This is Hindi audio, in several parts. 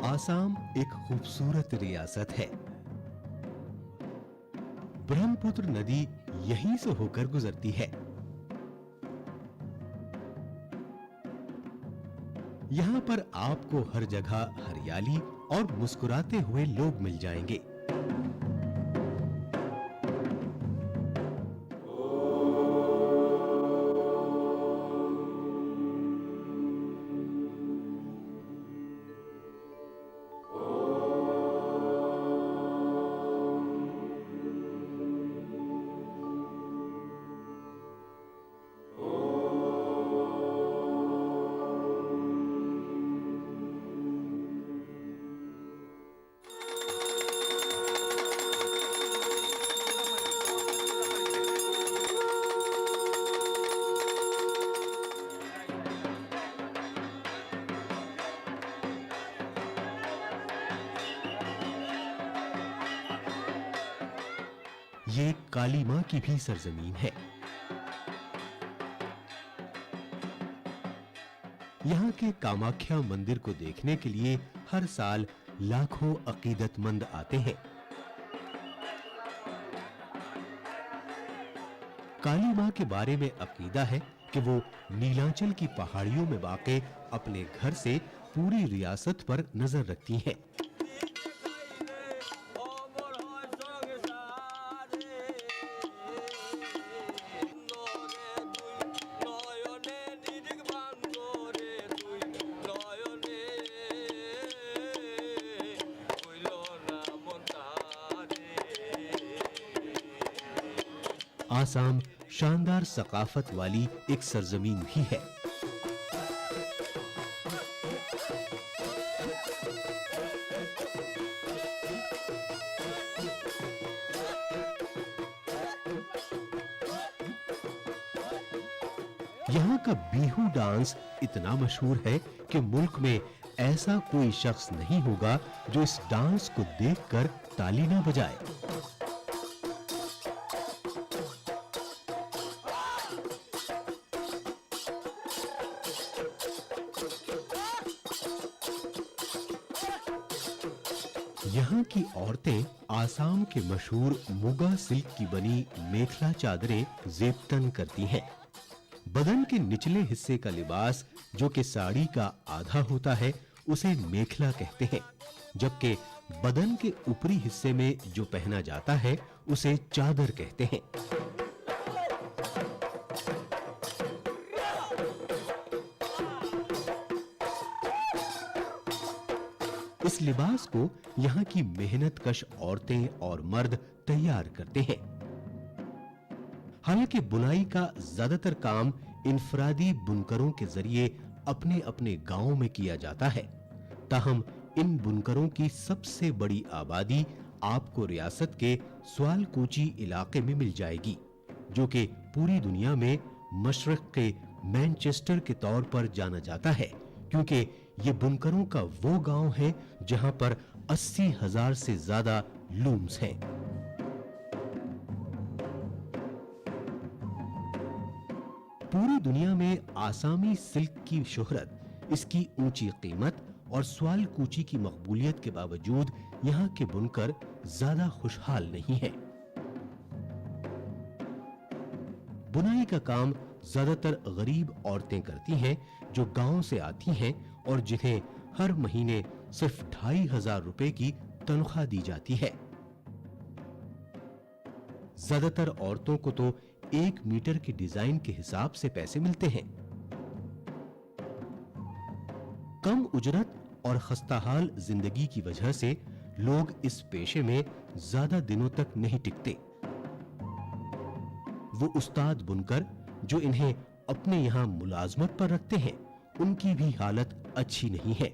आसाम एक खूबसूरत रियासत है। ब्रह्मपुत्र नदी यहीं से होकर गुजरती है। यहां पर आपको हर जगह हरियाली और मुस्कुराते हुए लोग मिल जाएंगे। ये काली मां की भी सरजमीन है। यहाँ के कामाख्या मंदिर को देखने के लिए हर साल लाखों अकीदतमंद आते हैं। काली मां के बारे में अकीदा है कि वो नीलांचल की पहाड़ियों में वाक़े अपने घर से पूरी रियासत पर नजर रखती हैं। आसाम शानदार सकाफत वाली एक सरजमीन भी है। यहाँ का बिहू डांस इतना मशहूर है कि मुल्क में ऐसा कोई शख्स नहीं होगा जो इस डांस को देखकर ताली ना बजाए। यहाँ की औरतें आसाम के मशहूर मुगा सिल्क की बनी मेखला चादरें जेबतन करती हैं। बदन के निचले हिस्से का लिबास जो कि साड़ी का आधा होता है उसे मेखला कहते हैं, जबकि बदन के ऊपरी हिस्से में जो पहना जाता है उसे चादर कहते हैं। इस लिबास को यहाँ की मेहनतकश औरतें और मर्द तैयार करते हैं। हालांकि बुनाई का ज्यादातर काम इनफरादी बुनकरों के जरिए अपने-अपने गांवों में किया जाता है, ताहम इन बुनकरों की सबसे बड़ी आबादी आपको रियासत के स्वालकोची इलाके में मिल जाएगी, जो कि पूरी दुनिया में मशरक के मैनचेस्टर के तौर पर जाना जाता है, क्योंकि ये बुनकरों का वो गांव है जहां पर 80,000 से ज्यादा लूम्स हैं। पूरी दुनिया में आसामी सिल्क की शोहरत, इसकी ऊंची कीमत और स्वालकूची की मकबूलियत के बावजूद यहाँ के बुनकर ज्यादा खुशहाल नहीं हैं। बुनाई का काम ज्यादातर गरीब औरतें करती हैं जो गांव से आती हैं और जिन्हें हर महीने सिर्फ 2,500 रुपए की तनख्वाह दी जाती है। ज्यादातर औरतों को तो 1 मीटर के डिजाइन के हिसाब से पैसे मिलते हैं। कम उजरत और खस्ताहाल जिंदगी की वजह से लोग इस पेशे में ज्यादा दिनों तक नहीं टिकते। वो उस्ताद बुनकर जो इन्हें अपने यहां मुलाजमत पर रखते हैं, उनकी भी हालत अच्छी नहीं है,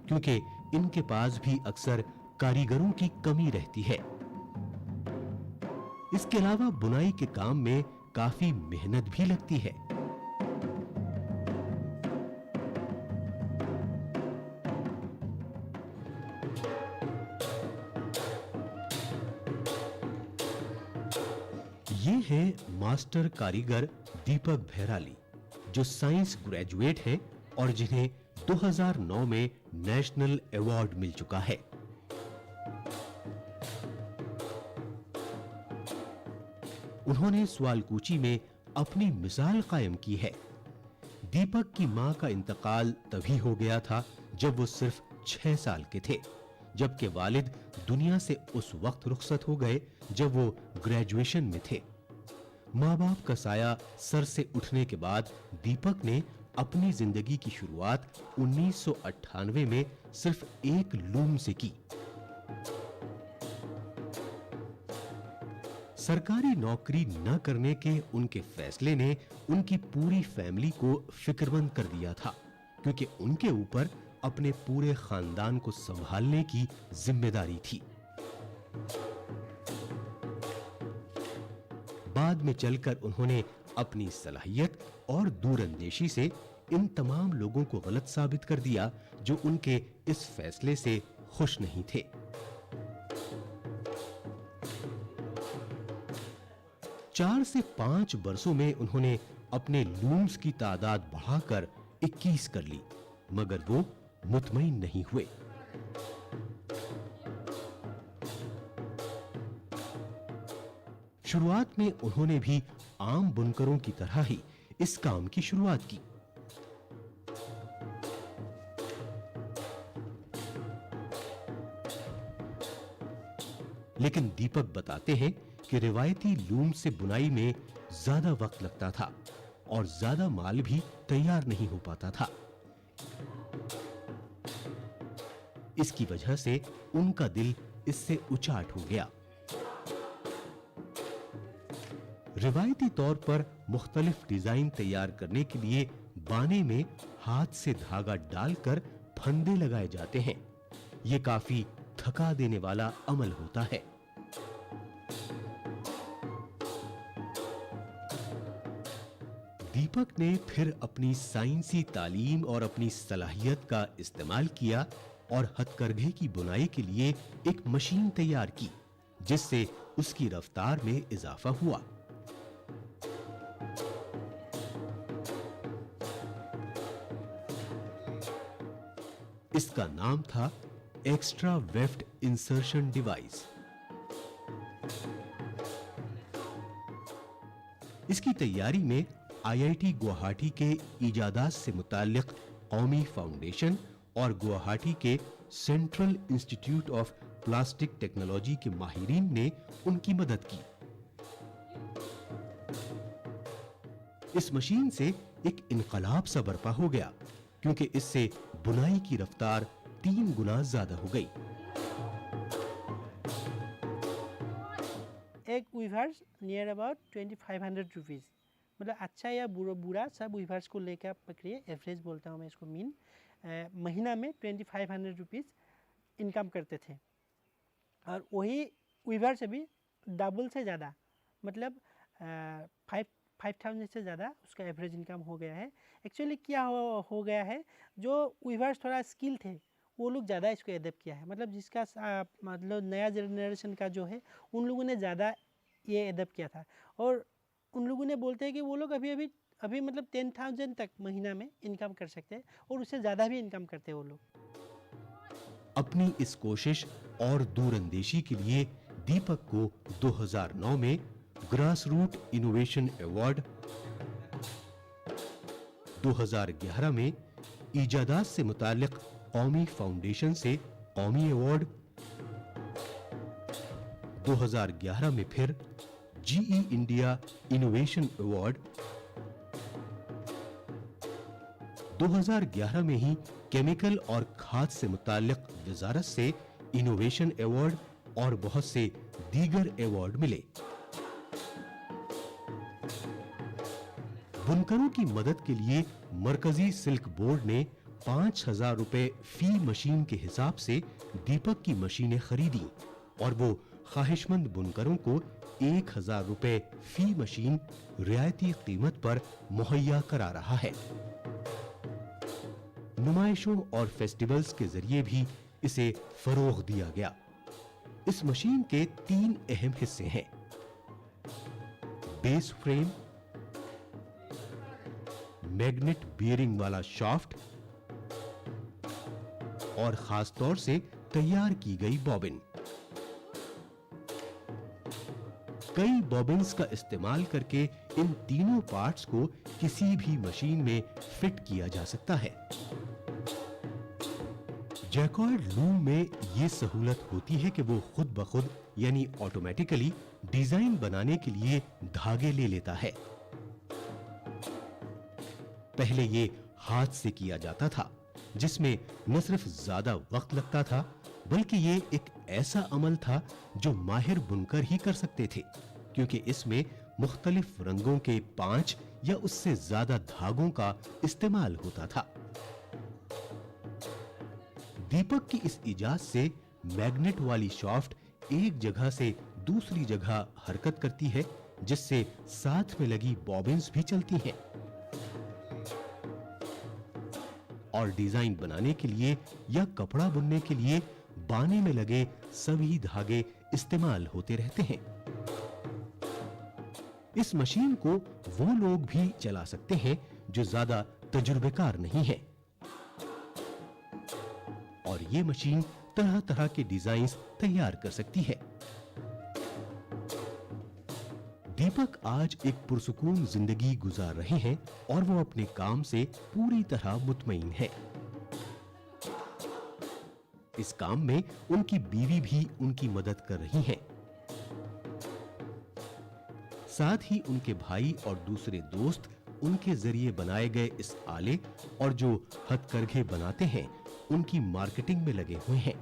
क्योंकि इनके पास भी अक्सर कारीगरों की कमी रहती है। इसके अलावा बुनाई के काम में काफी मेहनत भी लगती है। ये है मास्टर कारीगर दीपक भैराली, जो साइंस ग्रेजुएट हैं और जिन्हें 2009 में नेशनल अवार्ड मिल चुका है। उन्होंने सवालकूची में अपनी मिसाल कायम की है। दीपक की मां का इंतकाल तभी हो गया था जब वो सिर्फ 6 साल के थे, जबकि वालिद दुनिया से उस वक्त रुखसत हो गए जब वो ग्रेजुएशन में थे। माँ बाप का साया सर से उठने के बाद दीपक ने अपनी जिंदगी की शुरुआत 1998 में सिर्फ एक लूम से की। सरकारी नौकरी न करने के उनके फैसले ने उनकी पूरी फैमिली को फिक्रमंद कर दिया था, क्योंकि उनके ऊपर अपने पूरे खानदान को संभालने की जिम्मेदारी थी। बाद में चलकर उन्होंने अपनी सलाहियत और दूरंदेशी से इन तमाम लोगों को गलत साबित कर दिया जो उनके इस फैसले से खुश नहीं थे। चार से 5 बरसों में उन्होंने अपने लूम्स की तादाद बढ़ाकर 21 कर ली, मगर वो मुतमईन नहीं हुए। शुरुआत में उन्होंने भी आम बुनकरों की तरह ही इस काम की शुरुआत की। लेकिन दीपक बताते हैं कि रिवायती लूम से बुनाई में ज्यादा वक्त लगता था और ज्यादा माल भी तैयार नहीं हो पाता था। इसकी वजह से उनका दिल इससे उचाट हो गया। रिवायती तौर पर मुख्तलिफ डिजाइन तैयार करने के लिए बाने में हाथ से धागा डालकर फंदे लगाए जाते हैं। यह काफी थका देने वाला अमल होता है। दीपक ने फिर अपनी साइंसी तालीम और अपनी सलाहियत का इस्तेमाल किया और हथकरघे की बुनाई के लिए एक मशीन तैयार की, जिससे उसकी रफ्तार में इजाफा हुआ। इसका नाम था एक्स्ट्रा वेफ्ट इंसर्शन डिवाइस। इसकी तैयारी में आईआईटी गुवाहाटी के इजादात से मुताल्लिक कौमी फाउंडेशन और गुवाहाटी के central institute of plastic technology के माहिरीन ने उनकी मदद की। इस मशीन से एक इनकलाब सा बर्पा हो गया, क्योंकि इससे बुनाई की रफ्तार 3 गुना ज्यादा हो गई। एक वीवर्स नियर अबाउट 2500 रुपीज़, मतलब अच्छा या बुरा सब वीवर्स को लेकर आप पकड़िए, एवरेज बोलता हूँ मैं इसको, मीन महीना में 2500 रुपीज़ इनकम करते थे। और वही वीवर्स अभी डबल से ज़्यादा, मतलब 5000 से ज़्यादा उसका एवरेज इनकम हो गया है। एक्चुअली क्या हो गया है, जो वीवर्स थोड़ा स्किल थे वो लोग ज़्यादा इसको एडेप्ट किया है, मतलब जिसका मतलब नया जनरेशन का जो है उन लोगों ने ज़्यादा ये एडेप्ट किया था। और उन लोगों ने बोलते हैं कि वो लोग अभी मतलब 10,000 तक महीना में इनकम कर सकते हैं और उससे ज़्यादा भी इनकम करते हैं वो लोग। अपनी इस कोशिश और दूरंदेशी के लिए दीपक को 2009 में ग्रास रूट इनोवेशन अवार्ड, 2011 में इजादात से मुताल्लिक कौमी फाउंडेशन से कौमी अवार्ड, 2011 में फिर जीई इंडिया इनोवेशन अवार्ड, 2011 में ही केमिकल और खाद से मुताल्लिक वजारत से इनोवेशन अवार्ड और बहुत से दीगर अवार्ड मिले। बुनकरों की मदद के लिए मरकजी सिल्क बोर्ड ने 5000 रुपए फी मशीन के हिसाब से दीपक की मशीनें खरीदी और वो ख्वाहिशमंद बुनकरों को 1000 रुपए फी मशीन रियायती कीमत पर मुहैया करा रहा है। नुमाइशों और फेस्टिवल्स के जरिए भी इसे फरोग दिया गया। इस मशीन के 3 अहम हिस्से हैं: बेस फ्रेम, मैग्नेट बियरिंग वाला शाफ्ट और खास तौर से तैयार की गई बॉबिन। कई बॉबिन्स का इस्तेमाल करके इन तीनों पार्ट्स को किसी भी मशीन में फिट किया जा सकता है। जैकॉर्ड लूम में यह सहूलत होती है कि वो खुद ब खुद यानी ऑटोमेटिकली डिजाइन बनाने के लिए धागे ले लेता है। पहले ये हाथ से किया जाता था, जिसमें न सिर्फ ज्यादा वक्त लगता था, बल्कि ये एक ऐसा अमल था जो माहिर बुनकर ही कर सकते थे, क्योंकि इसमें मुख्तलिफ रंगों के 5 या उससे ज्यादा धागों का इस्तेमाल होता था। दीपक की इस इजाद से मैग्नेट वाली शाफ्ट एक जगह से दूसरी जगह हरकत करती है, जिससे साथ में लगी बॉबिन्स भी चलती हैं। और डिजाइन बनाने के लिए या कपड़ा बुनने के लिए बाने में लगे सभी धागे इस्तेमाल होते रहते हैं। इस मशीन को वो लोग भी चला सकते हैं जो ज्यादा तजुर्बेकार नहीं है, और ये मशीन तरह-तरह के डिजाइन्स तैयार कर सकती है। दीपक आज एक पुरसुकून जिंदगी गुजार रहे हैं और वो अपने काम से पूरी तरह मुतमईन है। इस काम में उनकी बीवी भी उनकी मदद कर रही है। साथ ही उनके भाई और दूसरे दोस्त उनके जरिए बनाए गए इस आले और जो हथकरघे बनाते हैं, उनकी मार्केटिंग में लगे हुए हैं।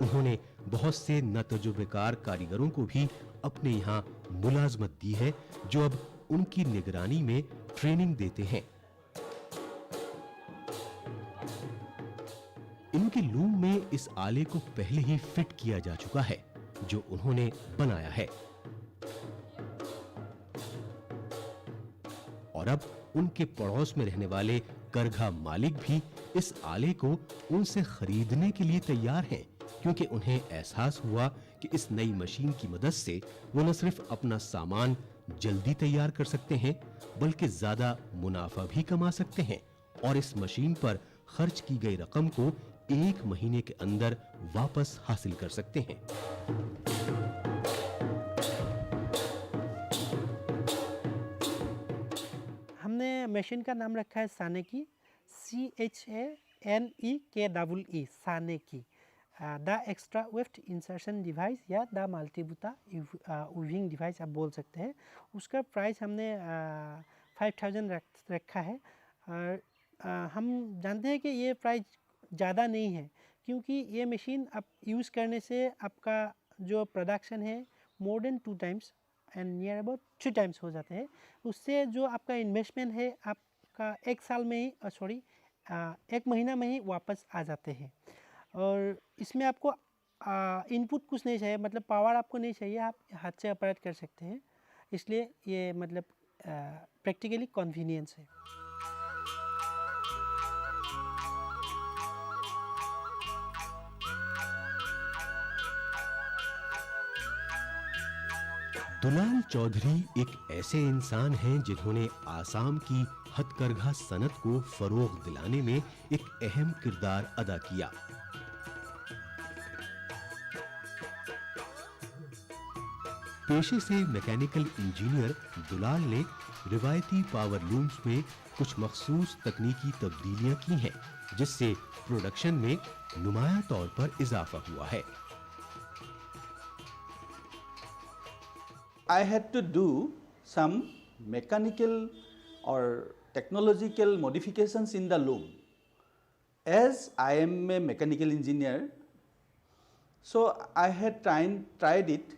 उन्होंने बहुत से नातजुर्बेकार कारीगरों को भी अपने यहाँ मुलाजमत दी है, जो अब उनकी निगरानी में ट्रेनिंग देते हैं। इनके लूम में इस आले को पहले ही फिट किया जा चुका है, जो उन्होंने बनाया है, और अब उनके पड़ोस में रहने वाले करघा मालिक भी इस आले को उनसे खरीदने के लिए तैयार हैं, क्योंकि उन्हें एहसास हुआ कि इस नई मशीन की मदद से वो न सिर्फ अपना सामान जल्दी तैयार कर सकते हैं, बल्कि ज्यादा मुनाफा भी कमा सकते हैं और इस मशीन पर खर्च की गई रकम को 1 महीने के अंदर वापस हासिल कर सकते हैं। हमने मशीन का नाम रखा है Chanekee, CHANEKEE, Chanekee, the extra weft insertion device या द मल्टीबूटा वीविंग डिवाइस आप बोल सकते हैं। उसका प्राइस हमने 5000 रखा है। और हम जानते हैं कि ये प्राइस ज़्यादा नहीं है, क्योंकि ये मशीन आप यूज़ करने से आपका जो प्रोडक्शन है more than 2 times and near about 3 times हो जाते हैं। उससे जो आपका इन्वेस्टमेंट है आपका 1 साल में ही 1 महीना में ही वापस आ जाते हैं। और इसमें आपको इनपुट कुछ नहीं चाहिए, मतलब पावर आपको नहीं चाहिए, आप हाथ से ऑपरेट कर सकते हैं। इसलिए ये मतलब प्रैक्टिकली कन्वीनियंस है। दुलाल चौधरी एक ऐसे इंसान हैं जिन्होंने आसाम की हथकरघा सनत को फरोग दिलाने में एक अहम किरदार अदा किया। पेशे से मैकेनिकल इंजीनियर दुलाल ने रिवायती पावर लूम्स में कुछ मखसूस तकनीकी तब्दीलियां की हैं, जिससे प्रोडक्शन में नुमाया तौर पर इजाफा हुआ है। I had to do some mechanical or technological modifications in the loom. As I am a mechanical engineer, so I had tried it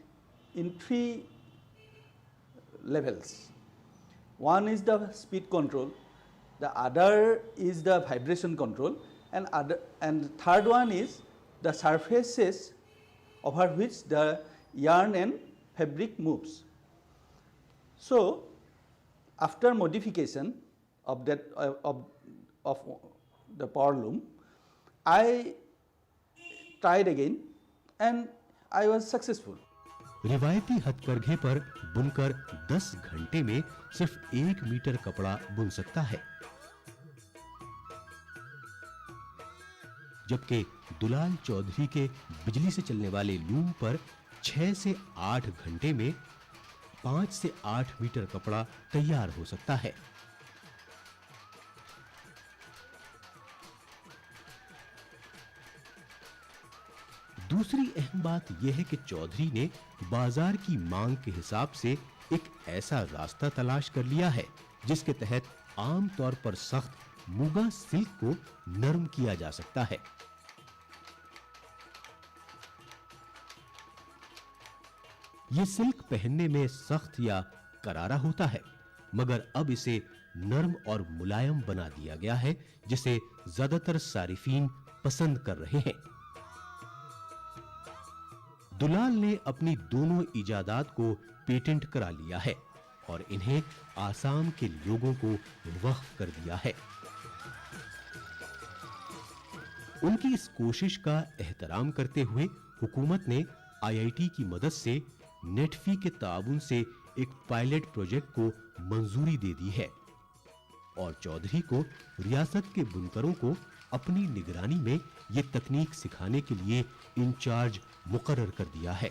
in 3 levels. One is the speed control, the other is the vibration control, and third one is the surfaces over which the yarn and fabric moves. So after modification of that of the power loom, I tried again and I was successful. रिवायती हथकरघे पर बुनकर 10 घंटे में सिर्फ 1 मीटर कपड़ा बुन सकता है। जबकि दुलाल चौधरी के बिजली से चलने वाले लूम पर 6 से 8 घंटे में 5 से 8 मीटर कपड़ा तैयार हो सकता है। दूसरी अहम बात यह है कि चौधरी ने बाजार की मांग के हिसाब से एक ऐसा रास्ता तलाश कर लिया है जिसके तहत आम तौर पर सख्त मुगा सिल्क को नरम किया जा सकता है। यह सिल्क पहनने में सख्त या करारा होता है, मगर अब इसे नरम और मुलायम बना दिया गया है, जिसे ज्यादातर सारिफीन पसंद कर रहे हैं। दुलाल ने अपनी दोनों इजादात को पेटेंट करा लिया है और इन्हें आसाम के लोगों को वक्फ कर दिया है। उनकी इस कोशिश का एहतराम करते हुए हुकूमत ने आईआईटी की मदद से नेटफी के ताउन से एक पायलट प्रोजेक्ट को मंजूरी दे दी है और चौधरी को रियासत के बुनकरों को अपनी निगरानी में ये तकनीक सिखाने के लिए इंचार्ज मुकर्रर कर दिया है।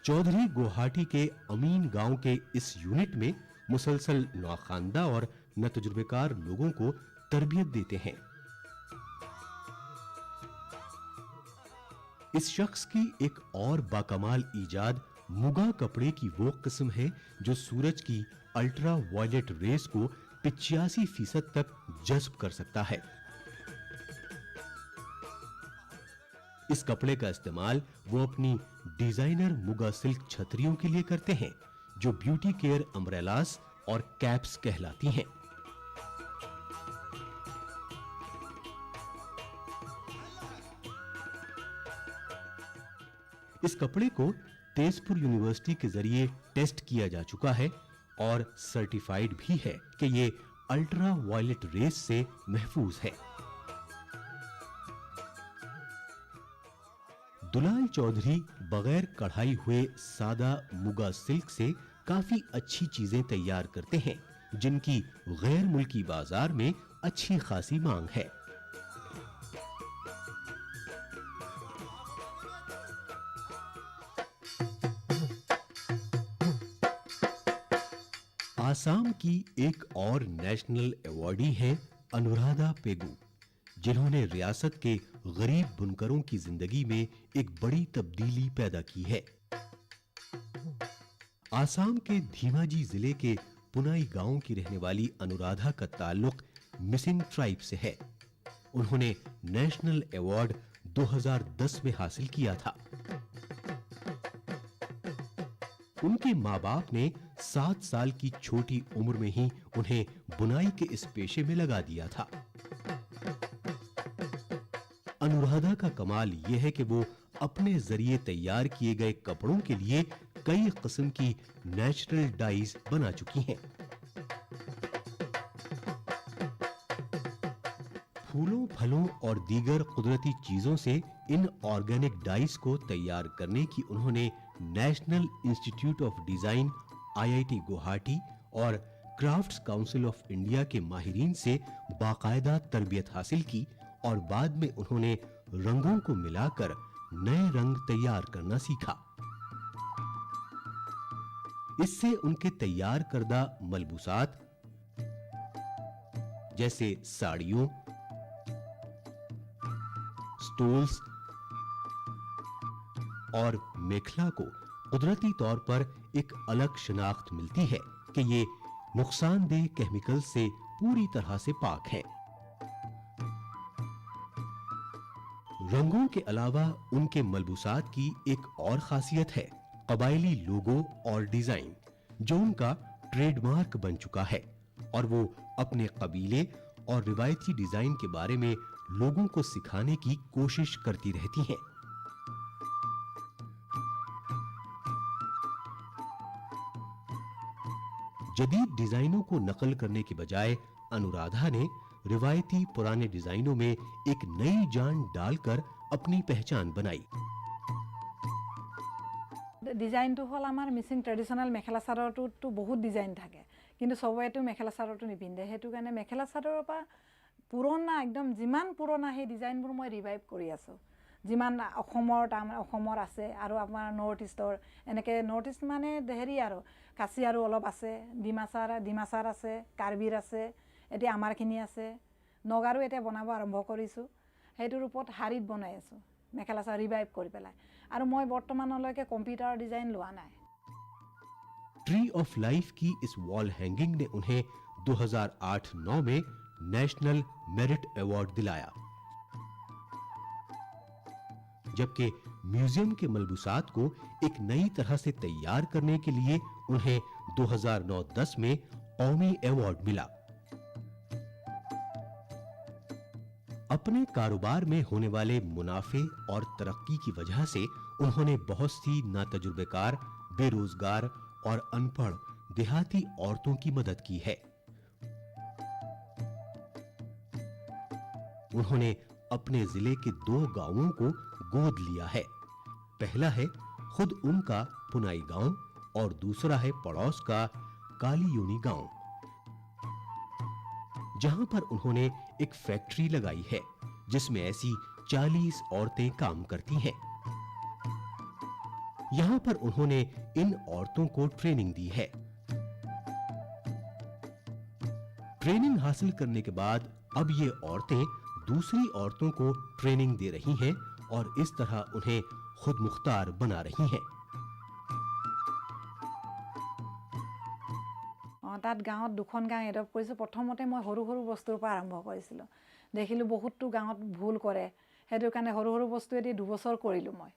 चौधरी गुवाहाटी के अमीन गांव के इस यूनिट में मुसलसल नौखानदा और नतजुर्बेकार लोगों को तरबियत देते हैं। इस शख्स की एक और बाकमाल ईजाद मुगा कपड़े की वो किस्म है जो सूरज की अल्ट्रा वायलेट रेस को 85% तक जज्ब कर सकता है। इस कपड़े का इस्तेमाल वो अपनी डिजाइनर मुगा सिल्क छतरियों के लिए करते हैं, जो ब्यूटी केयर अम्ब्रेलास और कैप्स कहलाती हैं। इस कपड़े को तेजपुर यूनिवर्सिटी के जरिए टेस्ट किया जा चुका है और सर्टिफाइड भी है कि ये अल्ट्रा वायलेट रेस से महफूज है। दुलाल चौधरी बगैर कढ़ाई हुए सादा मुगा सिल्क से काफी अच्छी चीजें तैयार करते हैं, जिनकी गैर मुल्की बाजार में अच्छी खासी मांग है। आसाम की एक और नेशनल अवार्डी हैं अनुराधा पेगु, जिन्होंने रियासत के गरीब बुनकरों की जिंदगी में एक बड़ी तब्दीली पैदा की है। आसाम के धीमाजी जिले के पुनाई गांव की रहने वाली अनुराधा का ताल्लुक मिसिंग ट्राइब से है। उन्होंने नेशनल अवार्ड 2010 में हासिल किया था। उनके माँ-बाप ने 7 साल की छोटी उम्र में ही उन्हें बुनाई के इस पेशे में लगा दिया था। अनुराधा का कमाल यह है कि वो अपने जरिए तैयार किए गए कपड़ों के लिए कई किस्म की नेचुरल डाइज बना चुकी हैं। फूलों, फलों और दीगर कुदरती चीजों से इन ऑर्गेनिक डाइज को तैयार करने की उन्होंने national institute of design, IIT Guwahati और क्राफ्ट्स काउंसिल ऑफ इंडिया के माहिरीन से बाकायदा तरबियत हासिल की और बाद में उन्होंने रंगों को मिलाकर नए रंग तैयार करना सीखा। इससे उनके तैयार करदा मलबूसात जैसे साड़ियों, स्टोल्स और मेखला को कुदरती तौर पर एक अलग शनाख्त मिलती है कि ये नुकसानदेह केमिकल से पूरी तरह से पाक है। रंगों के अलावा उनके मलबूसात की एक और खासियत है कबायली लोगो और डिजाइन, जो उनका ट्रेडमार्क बन चुका है और वो अपने कबीले और रिवायती डिजाइन के बारे में लोगों को सिखाने की कोशिश करती रहती हैं। जदीद डिजाइनों को नकल करने के बजाय अनुराधा ने रिवायती पुराने डिजाइनों में एक नई जान डालकर अपनी पहचान बनाई। डिजाइन तो हल आमार मिसिंग ट्रेडिशनल मेखेला चादर तो बहुत डिजाइन थाके, किन्तु सबे तो मेखेला चादर तो निपिंधे, हेतु कारणे मेखेला चादर पा পুৰণা একদম যিমান পুৰণা সেই ডিজাইনবোৰ মই ৰিভাইভ কৰি আছোঁ যিমান অসমৰ আছে আৰু আমাৰ নৰ্থ ইষ্টৰ এনেকৈ নৰ্থ ইষ্ট মানে হেৰি আৰু কাছি আৰু অলপ আছে ডিমাচাৰ আছে কাৰ্বিৰ আছে এতিয়া আমাৰখিনি আছে নগাৰো এতিয়া বনাব আৰম্ভ কৰিছোঁ সেইটোৰ ওপৰত শাৰীত বনাই আছোঁ মেখেলা চাদৰ ৰিভাইভ কৰি পেলাই আৰু মই বৰ্তমানলৈকে কম্পিউটাৰ ডিজাইন লোৱা নাই ट्री ऑफ लाइफ की इस वॉल हैंगिंग ने उन्हें 2008-9 में नेशनल मेरिट अवार्ड दिलाया जबकि म्यूजियम के मलबूसात को एक नई तरह से तैयार करने के लिए उन्हें 2009-10 में कौमी अवार्ड मिला। अपने कारोबार में होने वाले मुनाफे और तरक्की की वजह से उन्होंने बहुत सी नातजुर्बेकार, बेरोजगार और अनपढ़ देहाती औरतों की मदद की है। उन्होंने अपने जिले के 2 गांवों को गोद लिया है। पहला है खुद उनका पुनाई गांव और दूसरा है पड़ोस का कालीयोनी गांव, जहां पर उन्होंने एक फैक्ट्री लगाई है जिसमें ऐसी 40 औरतें काम करती हैं। यहां पर उन्होंने इन औरतों को ट्रेनिंग दी है। ट्रेनिंग हासिल करने के बाद अब ये औरतें दूसरी औरतों को ट्रेनिंग दे रही हैं और इस तरह उन्हें खुद मुख्तार बना रही हैं। তাত গাঁৱত 2খন গাঁও এডপ্ট কৰিছোঁ প্ৰথমতে মই সৰু সৰু বস্তুৰ পৰা আৰম্ভ কৰিছিলোঁ দেখিলোঁ বহুতো গাঁৱত ভুল কৰে সেইটো কাৰণে সৰু সৰু বস্তুৱেদি 2 বছৰ কৰিলোঁ মই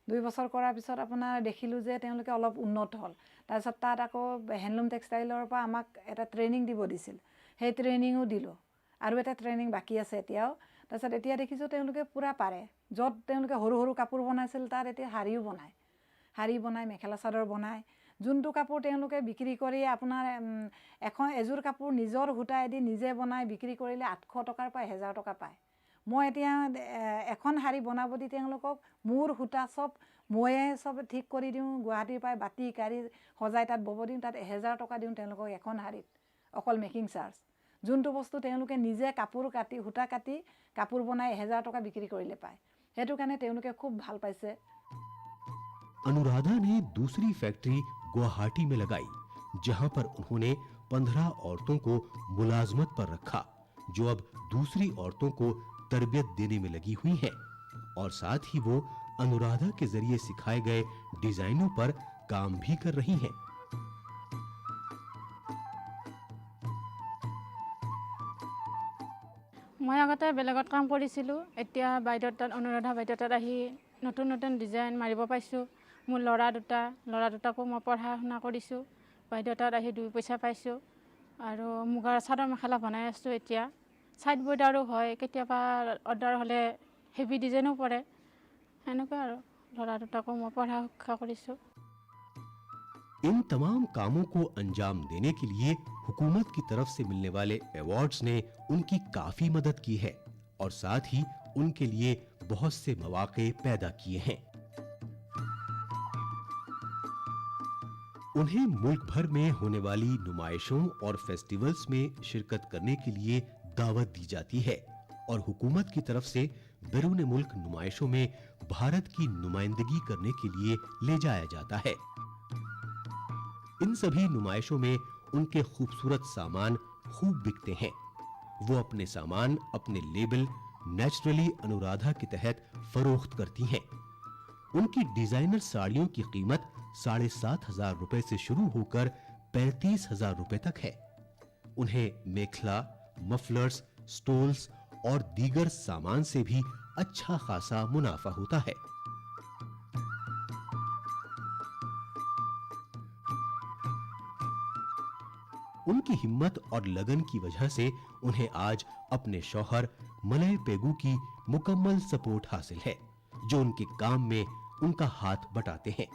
2 বছৰ কৰাৰ পিছত আপোনাৰ দেখিলোঁ যে তেওঁলোকে অলপ উন্নত হ'ল তাৰপিছত তাত আকৌ হেণ্ডলুম টেক্সটাইলৰ পৰা আমাক এটা ট্ৰেইনিং দিব দিছিল সেই ট্ৰেইনিঙো দিলোঁ আৰু এটা ট্ৰেইনিং বাকী আছে এতিয়াও তাৰপিছত এতিয়া দেখিছোঁ তেওঁলোকে পুৰা পাৰে য'ত তেওঁলোকে সৰু সৰু কাপোৰ বনাইছিল তাত এতিয়া শাৰীও বনায় শাৰী বনায় মেখেলা চাদৰ বনায় যোনটো কাপোৰ তেওঁলোকে বিক্ৰী কৰি আপোনাৰ এযোৰ কাপোৰ নিজৰ সূতাইদি নিজে বনাই বিক্ৰী কৰিলে 800 টকাৰ পৰা 1000 টকা পায় মই এতিয়া এখন শাৰী বনাব দি তেওঁলোকক মোৰ সূতা সব ময়ে সব ঠিক কৰি দিওঁ গুৱাহাটীৰ পৰা বাতি কাৰি সজাই তাত বব দিওঁ তাত 1000 টকা দিওঁ তেওঁলোকক এখন শাৰীত অকল মেকিং চাৰ্জ যোনটো বস্তু তেওঁলোকে নিজে কাপোৰ কাটি সূতা কাটি কাপোৰ বনাই 1000 টকা বিক্ৰী কৰিলে পায় সেইটো কাৰণে তেওঁলোকে খুব ভাল পাইছে। अनुराधा ने दूसरी फैक्ट्री गुवाहाटी में लगाई जहां पर उन्होंने 15 औरतों को मुलाजमत पर रखा जो अब दूसरी औरतों को तरबियत देने में लगी हुई हैं और साथ ही वो अनुराधा के जरिए सिखाए गए डिजाइनों पर काम भी कर रही हैं। মই আগতে বেলেগত কাম কৰিছিলোঁ এতিয়া বাইদেউৰ তাত অনুৰাধা বাইদেউৰ তাত আহি নতুন নতুন ডিজাইন মাৰিব পাইছোঁ মোৰ ল'ৰা দুটাকো মই পঢ়া শুনা কৰিছোঁ বাইদেউৰ তাত আহি 2 পইচা পাইছোঁ আৰু মুগাৰ চাদৰ মেখেলা বনাই আছোঁ এতিয়া সাইড বৰ্ডাৰো হয় কেতিয়াবা অৰ্ডাৰ হ'লে হেভি ডিজাইনো পৰে সেনেকুৱা আৰু ল'ৰা দুটাকো মই পঢ়া শিক্ষা কৰিছোঁ। इन तमाम कामों को अंजाम देने के लिए हुकूमत की तरफ से मिलने वाले अवार्ड्स ने उनकी काफी मदद की है और साथ ही उनके लिए बहुत से मौके पैदा किए हैं। उन्हें मुल्क भर में होने वाली नुमाइशों और फेस्टिवल्स में शिरकत करने के लिए दावत दी जाती है और हुकूमत की तरफ से बैरून मुल्क नुमाइशों में भारत की नुमाइंदगी करने के लिए ले जाया जाता है। इन सभी नुमाइशों में उनके खूबसूरत सामान खूब बिकते हैं। वो अपने सामान अपने लेबल नेचुरली अनुराधा के तहत फरोख्त करती हैं। उनकी डिजाइनर साड़ियों की कीमत 7,500 रुपए से शुरू होकर 35,000 रुपए तक है। उन्हें मेखला, मफलर्स, स्टोल्स और दीगर सामान से भी अच्छा खासा मुनाफा होता है। उनकी हिम्मत और लगन की वजह से उन्हें आज अपने शौहर मलय पेगू की मुकम्मल सपोर्ट हासिल है जो उनके काम में उनका हाथ बटाते हैं।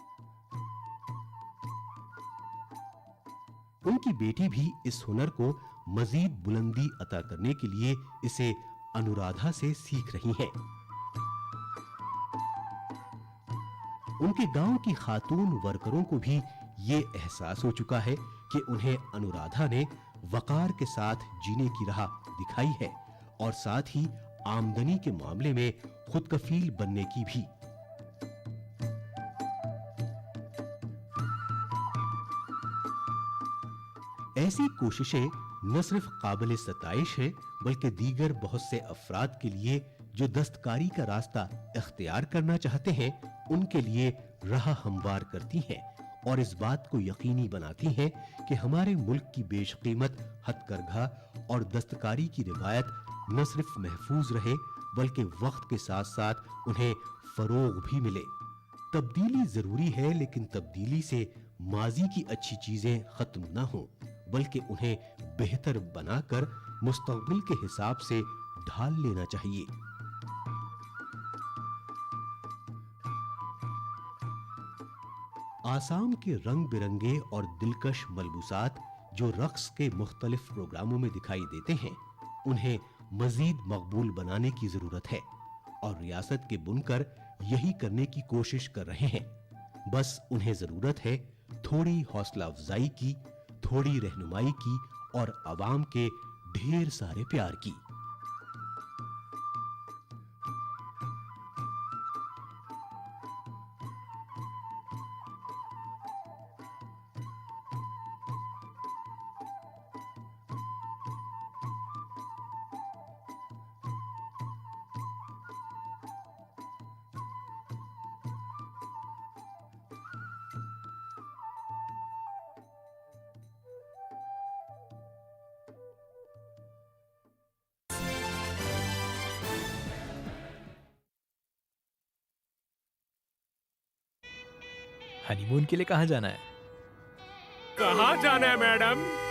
उनकी बेटी भी इस हुनर को मजीद बुलंदी अता करने के लिए इसे अनुराधा से सीख रही हैं। उनके गांव की खातून वर्करों को भी ये एहसास हो चुका है कि उन्हें अनुराधा ने वकार के साथ जीने की राह दिखाई है और साथ ही आमदनी के मामले में खुद कफील बनने की भी। ऐसी कोशिशें न सिर्फ काबिल सताइश है, बल्कि दीगर बहुत से अफराद के लिए जो दस्तकारी का रास्ता इख्तियार करना चाहते हैं, उनके लिए राह हमवार करती हैं और इस बात को यकीनी बनाती हैं कि हमारे मुल्क की बेशकीमत हथकरघा और दस्तकारी की रिवायत न सिर्फ महफूज रहे, बल्कि वक्त के साथ साथ उन्हें फरोग भी मिले। तब्दीली जरूरी है, लेकिन तब्दीली से माजी की अच्छी चीजें खत्म ना हो, बल्कि उन्हें बेहतर बनाकर मुस्तकबिल के हिसाब से ढाल लेना चाहिए। आसाम के रंग बिरंगे और दिलकश मलबूसात जो रक्स के मुख्तलिफ प्रोग्रामों में दिखाई देते हैं, उन्हें मजीद मकबूल बनाने की जरूरत है और रियासत के बुनकर यही करने की कोशिश कर रहे हैं। बस उन्हें जरूरत है थोड़ी हौसला अफजाई की, थोड़ी रहनुमाई की और आवाम के ढेर सारे प्यार की। हनीमून के लिए कहाँ जाना है? कहाँ जाना है मैडम?